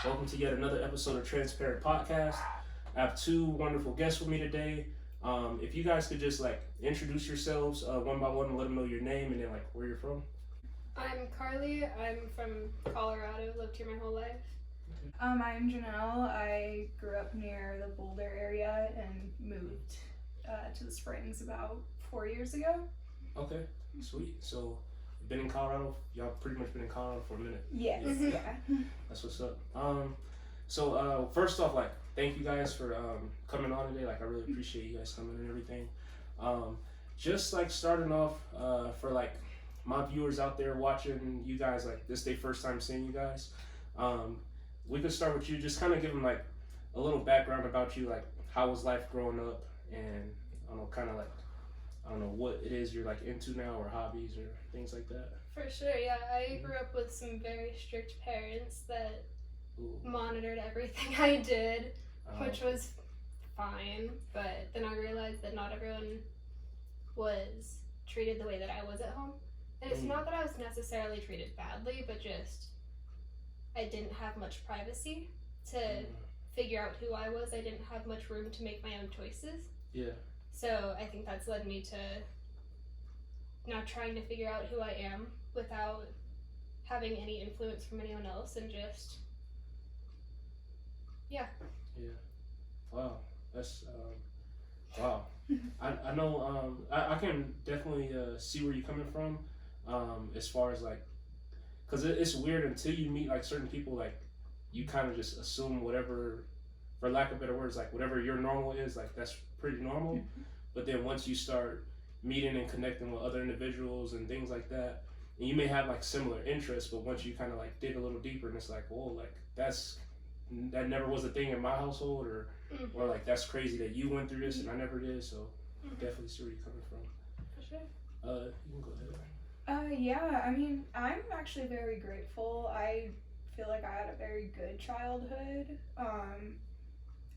Welcome to yet another episode of Transparent Podcast. I have two wonderful guests with me today. If you guys could just like introduce yourselves one by one and let them know your name and then like where you're from. I'm Carly. I'm from Colorado. Lived here my whole life. I'm Janelle. I grew up near the Boulder area and moved to the Springs about 4 years ago. Okay, sweet. So you've been in Colorado. Y'all pretty much been in Colorado for a minute. Yes, yeah. That's what's up. So first off, like thank you guys for coming on today. Like I really appreciate you guys coming and everything. Just like starting off for like my viewers out there watching you guys, like this is their first time seeing you guys. We could start with you. Just kind of give them like a little background about you, like how was life growing up, and I don't know, kind of like I don't know what it is you're like into now or hobbies or things like that. For sure, yeah. I grew up with some very strict parents that monitored everything I did, which was fine. But then I realized that not everyone was treated the way that I was at home. And it's not that I was necessarily treated badly, but just I didn't have much privacy to figure out who I was. I didn't have much room to make my own choices. Yeah. So I think that's led me to not trying to figure out who I am without having any influence from anyone else and just, yeah. Yeah. Wow. That's, wow. I know, I can definitely see where you're coming from as far as like, because it's weird until you meet like certain people, like you kind of just assume whatever, for lack of better words, like whatever your normal is, like that's pretty normal. But then once you start meeting and connecting with other individuals and things like that, and you may have like similar interests, but once you kind of like dig a little deeper and it's like, whoa, like that never was a thing in my household, or like that's crazy that you went through this and I never did. So definitely see where you're coming from. For sure. You can go ahead. Yeah, I mean, I'm actually very grateful. I feel like I had a very good childhood.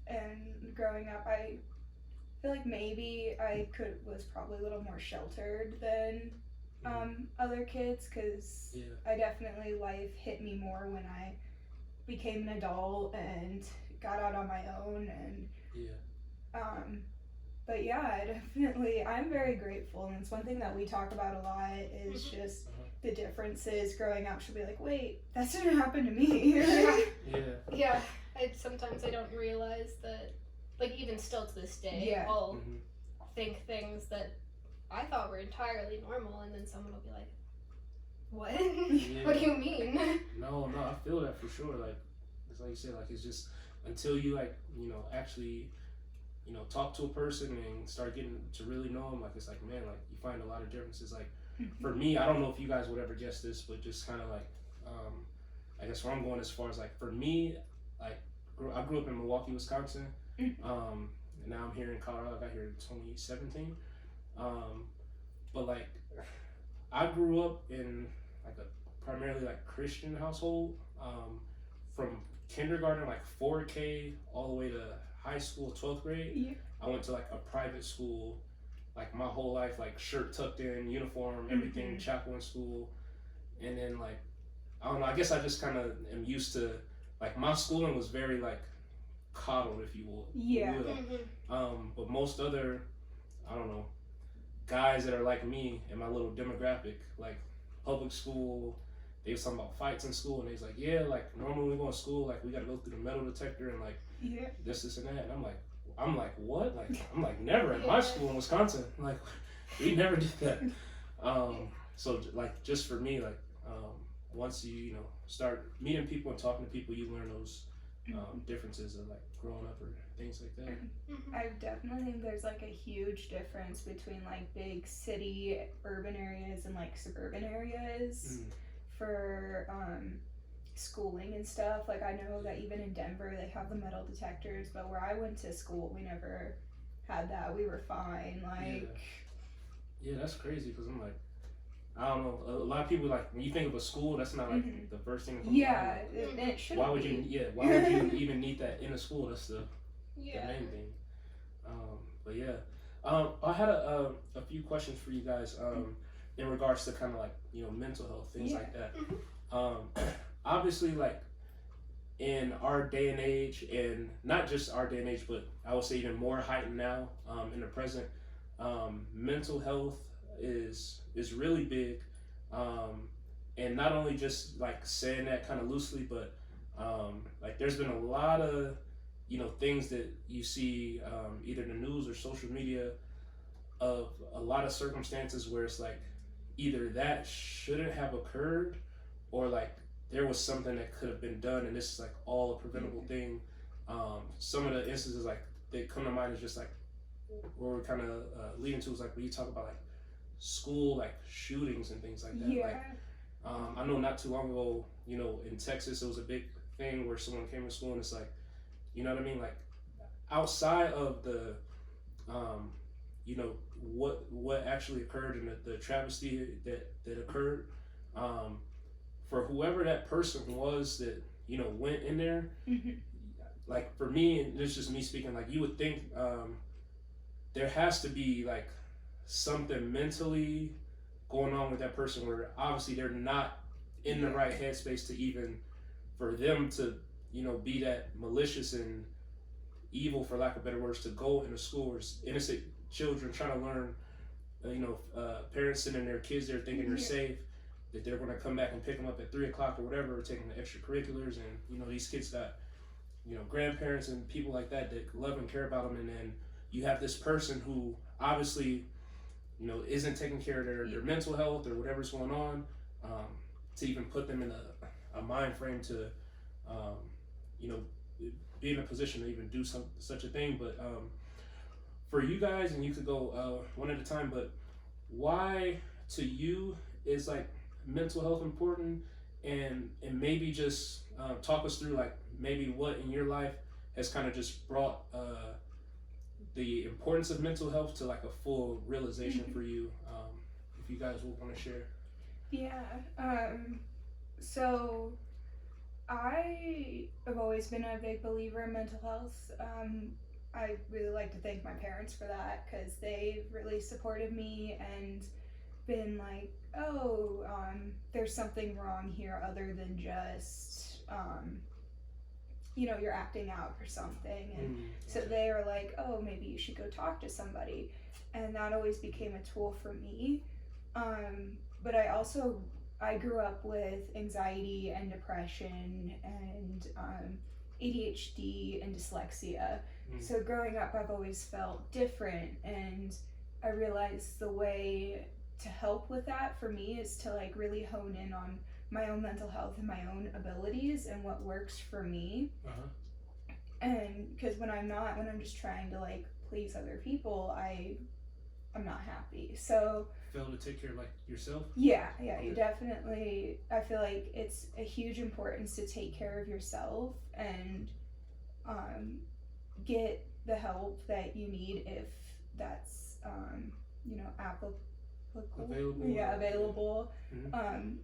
And growing up, I feel like maybe I was probably a little more sheltered than other kids, because I definitely, life hit me more when I became an adult and got out on my own, and but yeah, I'm very grateful, and it's one thing that we talk about a lot is just the differences growing up. She'll be like, wait, that didn't happen to me. Yeah. Sometimes I don't realize that, like even still to this day, I'll think things that I thought were entirely normal, and then someone will be like, what? What do you mean? No, I feel that for sure. Like, it's like you said, like it's just until you like, actually, talk to a person and start getting to really know them, like it's like, man, like you find a lot of differences. Like for me, I don't know if you guys would ever guess this, but just kind of like, I guess where I'm going as far as like, for me, like I grew up in Milwaukee, Wisconsin. And now I'm here in Colorado. I got here in 2017. But like, I grew up in like a primarily like Christian household. From kindergarten, like 4K, all the way to high school, 12th grade. I went to like a private school, like my whole life, like shirt tucked in, uniform, everything, chapel in school. And then like, I don't know, I guess I just kind of am used to, like my schooling was very like coddled, if you will. But most other, I don't know, guys that are like me in my little demographic, like public school, they was talking about fights in school, and they was like, yeah, like normally when we go to school, like we gotta go through the metal detector and like this and that. And I'm like, what? Like I'm like, never at my school in Wisconsin. Like we never did that. So like just for me, like once you start meeting people and talking to people, you learn those differences of like growing up or things like that. I definitely think there's like a huge difference between like big city urban areas and like suburban areas for schooling and stuff. Like I know that even in Denver they have the metal detectors, but where I went to school we never had that. We were fine. Like yeah, that's crazy, because I'm like, I don't know, a lot of people, like when you think of a school, that's not like the first thing that comes to mind. It should why would you even need that in a school? That's the main thing. But yeah, I had a few questions for you guys in regards to kind of like mental health, things like that. Obviously, like in our day and age, and not just our day and age, but I would say even more heightened now in the present. Mental health is really big, and not only just like saying that kind of loosely, but like there's been a lot of things that you see either in the news or social media of a lot of circumstances where it's like either that shouldn't have occurred or like there was something that could have been done, and this is like all a preventable thing. Some of the instances like that come to mind is just like where we're kind of leading to is like when you talk about like school like shootings and things like that. Yeah. Like I know not too long ago, in Texas it was a big thing where someone came to school and it's like, you know what I mean, like outside of the what actually occurred and the travesty that occurred, for whoever that person was that went in there, like for me, and it's just me speaking, like you would think there has to be like something mentally going on with that person where obviously they're not in the right headspace to even for them to be that malicious and evil, for lack of better words, to go into school where innocent children trying to learn, parents sending their kids there thinking they're safe, that they're going to come back and pick them up at 3 o'clock or whatever, taking the extracurriculars, and these kids got grandparents and people like that love and care about them, and then you have this person who obviously isn't taking care of their mental health or whatever's going on, to even put them in a mind frame to be in a position to even do such a thing. But for you guys, and you could go one at a time, but why to you is like mental health important, and maybe just talk us through like maybe what in your life has kind of just brought the importance of mental health to like a full realization for you, if you guys will want to share. So I have always been a big believer in mental health. I really like to thank my parents for that, because they've really supported me and been like, there's something wrong here other than just you're acting out or something, and so they were like, maybe you should go talk to somebody, and that always became a tool for me. But I grew up with anxiety and depression and ADHD and dyslexia. So growing up, I've always felt different, and I realized the way to help with that for me is to like really hone in on my own mental health and my own abilities and what works for me. And because when I'm just trying to like please other people, I'm not happy. So fail to take care of like yourself. You definitely, I feel like it's a huge importance to take care of yourself and get the help that you need if that's applicable. Available.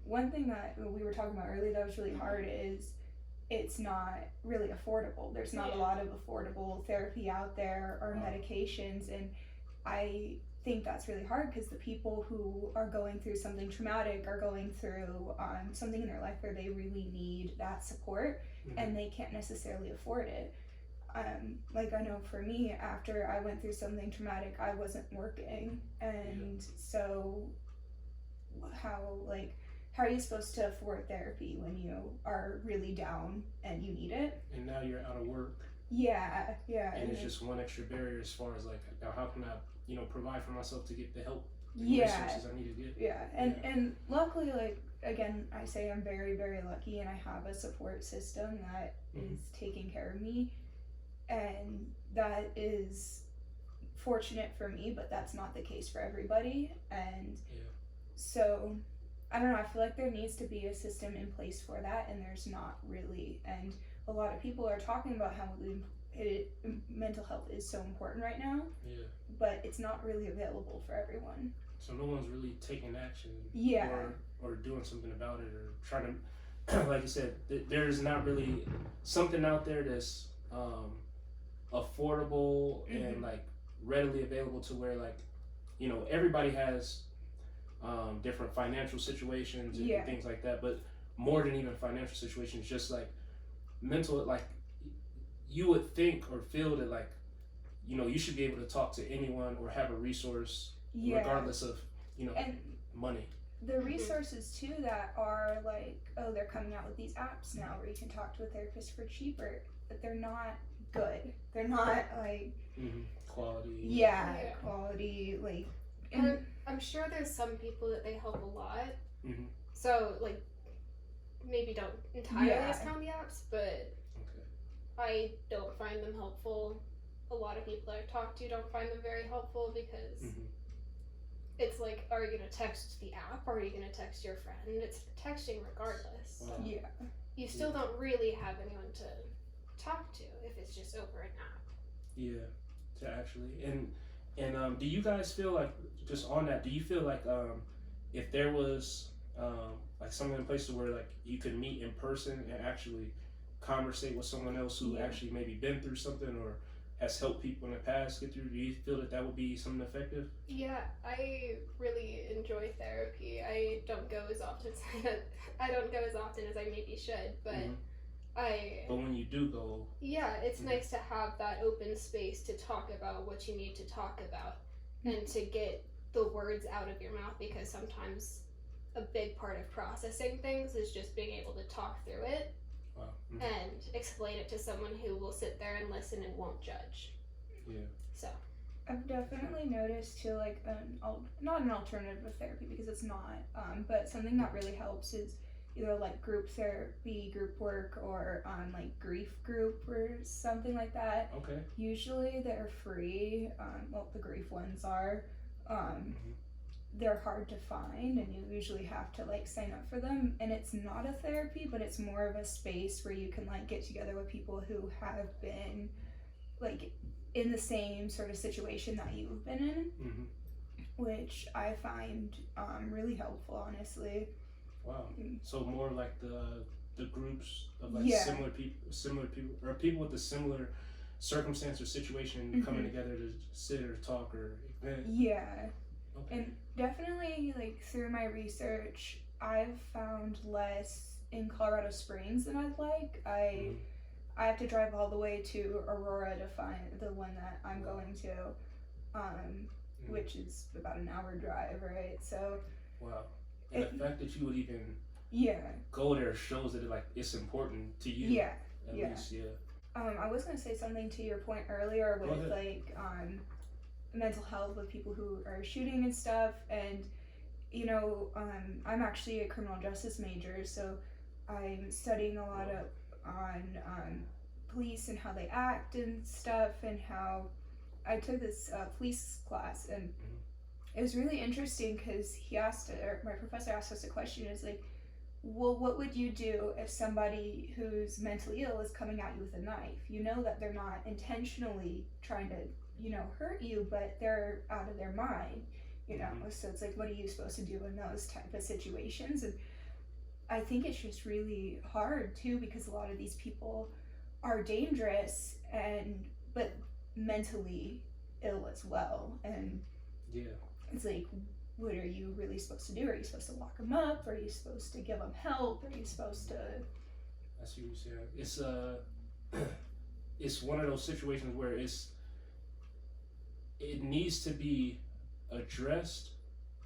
One thing that we were talking about earlier that was really hard is it's not really affordable. There's not a lot of affordable therapy out there or medications, and I think that's really hard because the people who are going through something traumatic are going through something in their life where they really need that support, and they can't necessarily afford it. Like I know for me, after I went through something traumatic, I wasn't working, and so how are you supposed to afford therapy when you are really down and you need it? And now you're out of work. And it's just one extra barrier as far as like, now how can I provide for myself to get the help and resources I need to get. And luckily, like again, I say I'm very, very lucky, and I have a support system that is taking care of me, and that is fortunate for me, but that's not the case for everybody. And so I don't know, I feel like there needs to be a system in place for that, and there's not really. And a lot of people are talking about how mental health is so important right now, but it's not really available for everyone. So no one's really taking action or doing something about it, or trying to, like you said, there's not really something out there that's affordable and like readily available to where like, everybody has different financial situations and things like that, but more than even financial situations, just like mental, like, you would think or feel that, like, you know, you should be able to talk to anyone or have a resource regardless of, you know, and money. the resources too that are like, oh, they're coming out with these apps now where you can talk to a therapist for cheaper, but they're not good. They're not like quality. Quality, like. And I'm sure there's some people that they help a lot. So like, maybe don't entirely discount the apps, but I don't find them helpful. A lot of people I've talked to don't find them very helpful because it's like, are you gonna text the app or are you gonna text your friend? It's texting regardless. Wow. Yeah. You still don't really have anyone to talk to if it's just over an app. Yeah, to actually and do you guys feel like, just on that, do you feel like if there was like something in places where like you could meet in person and actually conversate with someone else who actually maybe been through something or has helped people in the past get through, do you feel that that would be something effective? Yeah, I really enjoy therapy. I don't go as often as I maybe should, but But when you do go, it's nice to have that open space to talk about what you need to talk about and to get the words out of your mouth, because sometimes a big part of processing things is just being able to talk through it. Wow. And explain it to someone who will sit there and listen and won't judge. Yeah. So I've definitely noticed too, like not an alternative of therapy because it's not, but something that really helps is either like group therapy, group work, or like grief group or something like that. Okay. Usually they're free. Well, the grief ones are. They're hard to find, and you usually have to like sign up for them. And it's not a therapy, but it's more of a space where you can like get together with people who have been like in the same sort of situation that you've been in, which I find really helpful, honestly. Wow. So more like the groups of like similar people, or people with a similar circumstance or situation coming together to sit or talk or event. Yeah. Okay. And definitely, like, through my research, I've found less in Colorado Springs than I'd like. I have to drive all the way to Aurora to find the one that I'm going to, which is about an hour drive, right? So. Wow. And the fact that you would even go there shows that it's important to you. Yeah. At least. I was gonna say something to your point earlier with like mental health with people who are shooting and stuff, and you know, I'm actually a criminal justice major, so I'm studying a lot on police and how they act and stuff, and how I took this police class, and it was really interesting because my professor asked us a question. It's like, well, what would you do if somebody who's mentally ill is coming at you with a knife? You know that they're not intentionally trying to, you know, hurt you, but they're out of their mind, you know? So it's like, what are you supposed to do in those type of situations? And I think it's just really hard too, because a lot of these people are dangerous but mentally ill as well. And it's like, what are you really supposed to do? Are you supposed to lock them up? Are you supposed to give them help? Are you supposed to? I see what you're saying. It's one of those situations where it needs to be addressed.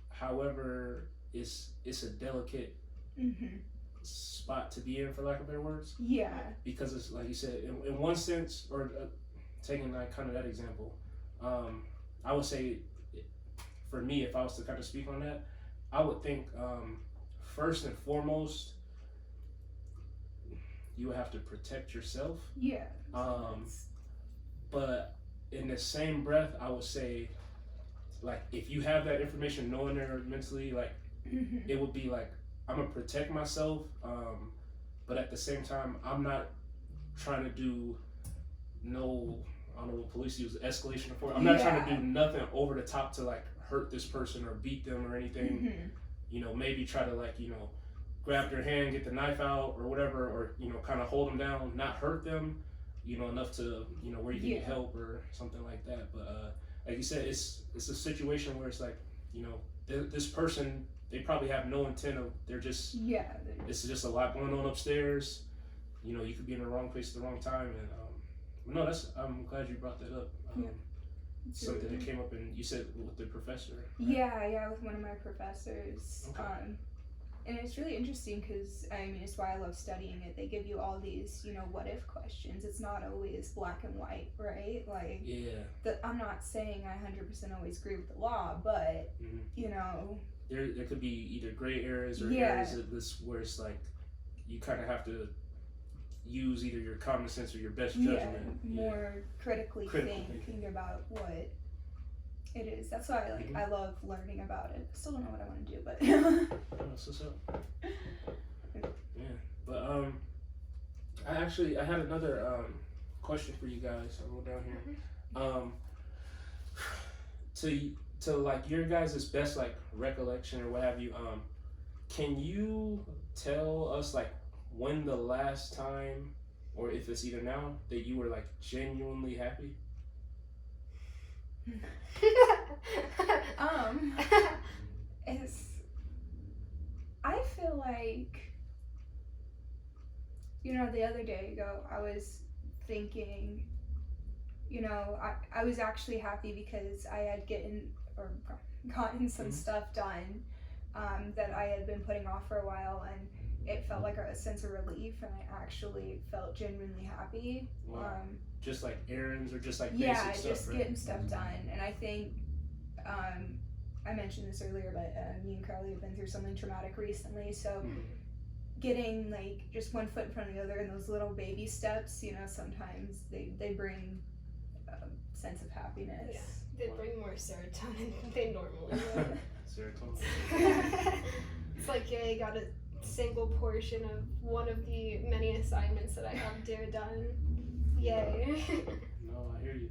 However, it's a delicate spot to be in, for lack of better words. Yeah. Because it's like you said, in one sense, or taking like kind of that example, I would say, for me, if I was to kind of speak on that, I would think first and foremost, you would have to protect yourself. Yeah. But in the same breath, I would say, like, if you have that information, knowing they're mentally, like, it would be like, I'm gonna protect myself, but at the same time, I'm not trying to do I don't know what police use, escalation of force. I'm not trying to do nothing over the top to like hurt this person or beat them or anything. You know, maybe try to like, you know, grab their hand, get the knife out or whatever, or, you know, kind of hold them down, not hurt them, you know, enough to, you know, where you can get help or something like that. But like you said, it's a situation where it's like, you know, this person, they probably have no intent of, they're just, it's just a lot going on upstairs. you know, you could be in the wrong place at the wrong time. And but no, I'm glad you brought that up. Something that came up, and you said with the professor. Right? Yeah, with one of my professors. Okay. And it's really interesting because, I mean, it's why I love studying it. They give you all these, you know, what if questions. It's not always black and white, right? Like, I'm not saying I 100% always agree with the law, but, you know. There could be either gray areas or areas of this where it's like you kind of have to use either your common sense or your best judgment. More critically thinking about what it is. That's why I love learning about it. I still don't know what I want to do, but so. Yeah. But I had another question for you guys. I'll go down here. To like your guys' best like recollection or what have you, can you tell us like when the last time, or if it's either now, that you were like genuinely happy? I feel like, you know, the other day ago I was thinking, you know, I was actually happy because I had gotten some stuff done that I had been putting off for a while, and it felt like a sense of relief, and I actually felt genuinely happy. Wow. Just like errands or just like basic stuff, just getting stuff done. And I think I mentioned this earlier, but me and Carly have been through something traumatic recently, so getting like just one foot in front of the other and those little baby steps, you know, sometimes they bring a sense of happiness. Yeah, they bring more serotonin than they normally would. Serotonin. It's like, yeah, you got a single portion of one of the many assignments that I have done. Yay. No, I hear you.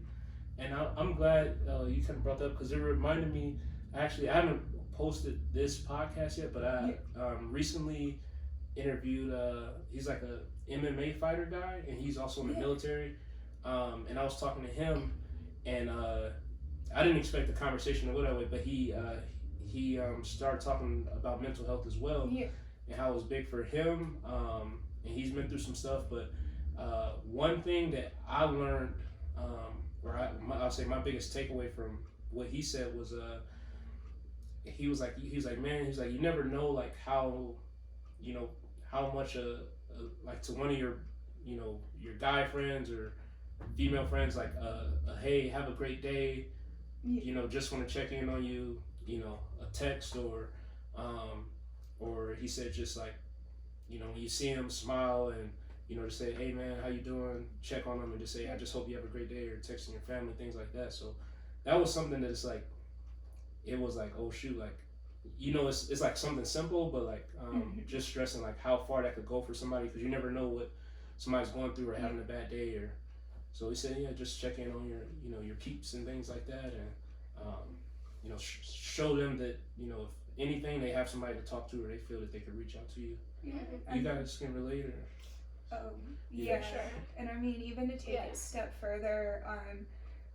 And I'm glad you kind of brought that up, because it reminded me, actually, I haven't posted this podcast yet, but I recently interviewed, he's like a MMA fighter guy, and he's also in the military. And I was talking to him, and I didn't expect the conversation to go that way, but he started talking about mental health as well, and how it was big for him. And he's been through some stuff, but one thing that I learned, I'll say my biggest takeaway from what he said was, he was like, man, he's like, you never know like how, you know, how much like to one of your, you know, your guy friends or female friends, like hey, have a great day, you know, just want to check in on you, you know, a text, or he said just like, you know, when you see him, smile, and you know, to say, hey man, how you doing? Check on them and just say, I just hope you have a great day, or texting your family, things like that. So that was something that it's like, it was like, oh shoot, like, you know, it's like something simple, but like just stressing like how far that could go for somebody, because you never know what somebody's going through or having a bad day. Or so he said, yeah, just check in on your, you know, your peeps and things like that, and you know, show them that, you know, if anything, they have somebody to talk to, or they feel that they could reach out to you. You guys can relate, or? Sure. And I mean, even to take it a step further,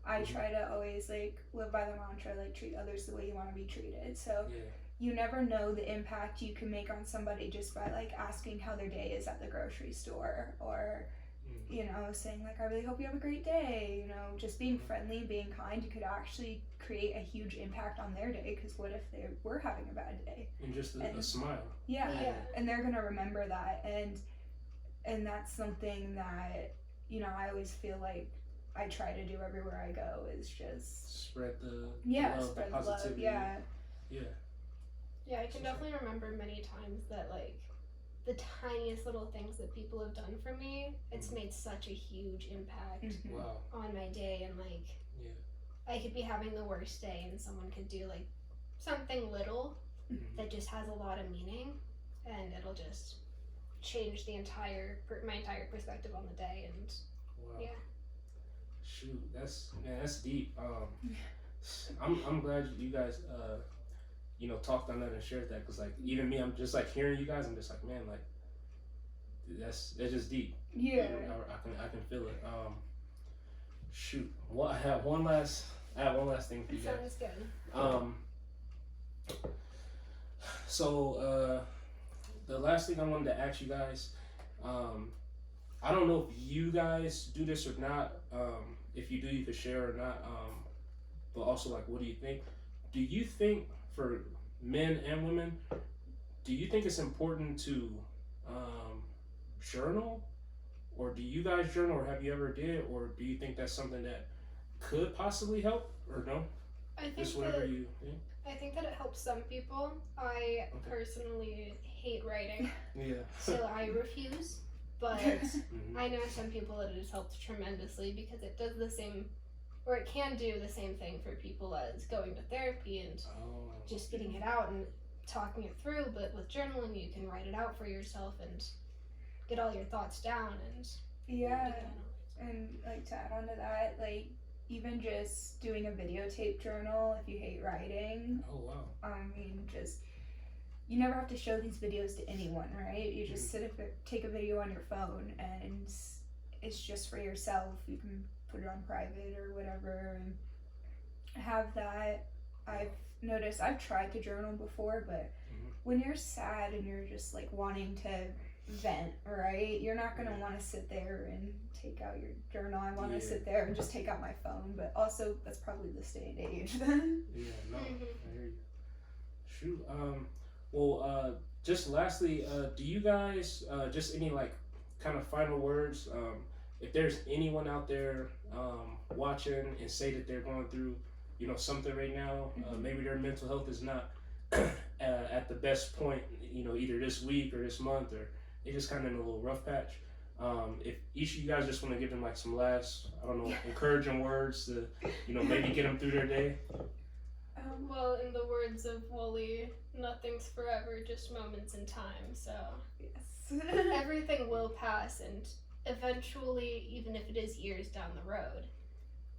I try to always like live by the mantra, like treat others the way you want to be treated. So you never know the impact you can make on somebody just by like asking how their day is at the grocery store, or you know, saying like, I really hope you have a great day, you know, just being friendly, being kind. You could actually create a huge impact on their day, because what if they were having a bad day? And just a smile. And they're gonna remember that, and that's something that, you know, I always feel like I try to do everywhere I go, is just spread the love, spread the positivity. love. Yeah, I can definitely remember many times that like the tiniest little things that people have done for me, it's made such a huge impact on my day. And like I could be having the worst day, and someone could do like something little that just has a lot of meaning, and it'll just change my entire perspective on the day. And shoot, that's deep. I'm glad you guys you know, talked on that and shared that, because like even me, I'm just like hearing you guys, I'm just like, man, like that's just deep. I can feel it. Shoot, well, I have one last thing for you guys. Sounds good. So the last thing I wanted to ask you guys, I don't know if you guys do this or not. If you do, you could share or not. But also, like, what do you think? Do you think for men and women, do you think it's important to journal, or do you guys journal, or have you ever did, or do you think that's something that could possibly help, or no? I think Just whatever you think. I think that it helps some people. I personally hate writing, Yeah. so I refuse. But Mhm. I know some people that it has helped tremendously because it does the same, or it can do the same thing for people as going to therapy and Oh. just getting it out and talking it through. But with journaling, you can write it out for yourself and get all your thoughts down and Yeah, and like to add on to that, like even just doing a videotape journal if you hate writing. Oh wow. I mean, just you never have to show these videos to anyone, right? You just take a video on your phone, and it's just for yourself. You can put it on private or whatever, and have that. I've noticed. I've tried to journal before, but when you're sad and you're just like wanting to vent, right? You're not gonna want to sit there and take out your journal. I want to sit there and just take out my phone, but also that's probably the day and age then. Yeah, no, I hear you. Shoot. Well, just lastly, do you guys just any like kind of final words? If there's anyone out there watching and say that they're going through, you know, something right now, maybe their mental health is not at the best point, you know, either this week or this month, or they just kind of in a little rough patch. If each of you guys just want to give them like some last, I don't know, encouraging words to, you know, maybe get them through their day. Well, in the words of Wooly, nothing's forever, just moments in time. So Yes. everything will pass, and eventually, even if it is years down the road,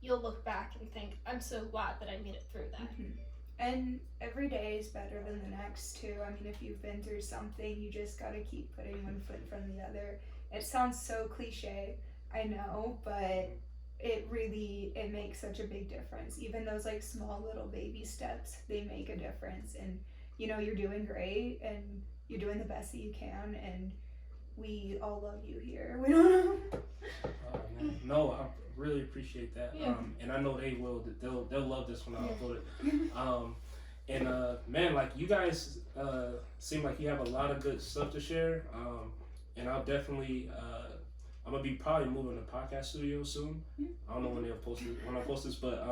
you'll look back and think, I'm so glad that I made it through that. And every day is better than the next too. I mean, if you've been through something, you just gotta keep putting one foot in front of the other. It sounds so cliche, I know, but it makes such a big difference. Even those like small little baby steps, they make a difference. And you know, you're doing great and you're doing the best that you can, and we all love you here. We don't know. Oh, man. No, I really appreciate that. Yeah. And I know they will. They'll love this when I upload it. And man, like you guys seem like you have a lot of good stuff to share. And I'll definitely I'm gonna be probably moving to podcast studio soon. I don't know when I post this, but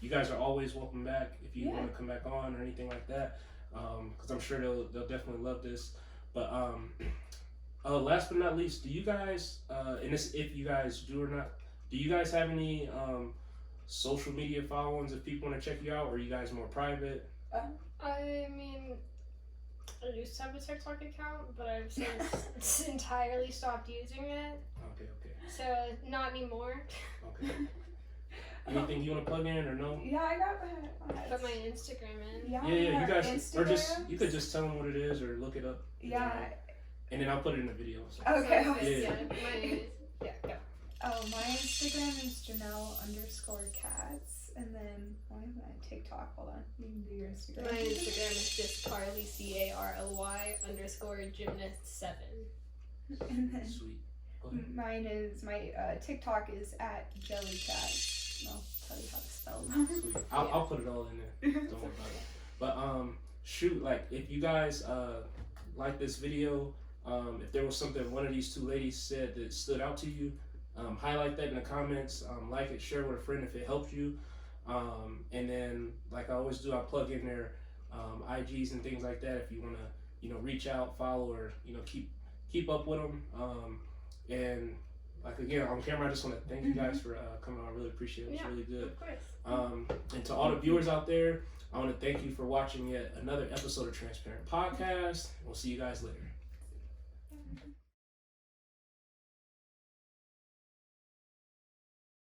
you guys are always welcome back if you want to come back on or anything like that. Because I'm sure they'll definitely love this. But last but not least, do you guys and this, if you guys do or not, do you guys have any social media followings if people want to check you out, or are you guys more private? I mean, I used to have a TikTok account, but I've since entirely stopped using it. Okay. So, not anymore. Okay. Anything you want to plug in or no? Yeah, I got Put my Instagram in. Yeah, You guys, Instagram. or just you could just tell them what it is or look it up. Yeah. And then I'll put it in the video. So. Okay. Yeah, go. Oh, my Instagram is Janelle_cats, and then why am I TikTok? Hold on, you can do your Instagram. My Instagram is just Carly CARLY_gymnast7. And then Sweet. mine is my TikTok is @jellycat. I'll tell you how to spell them. Sweet. I'll put it all in there. Don't worry about it. But shoot, like if you guys like this video, if there was something one of these two ladies said that stood out to you, highlight that in the comments. Like it, share with a friend if it helped you. And then, like I always do, I plug in their IGs and things like that if you want to, you know, reach out, follow, or you know, keep up with them. And like again on camera, I just want to thank you guys for coming on. I really appreciate it. It's really good. Of course. And to all the viewers out there, I want to thank you for watching yet another episode of Transparent Podcast. We'll see you guys later.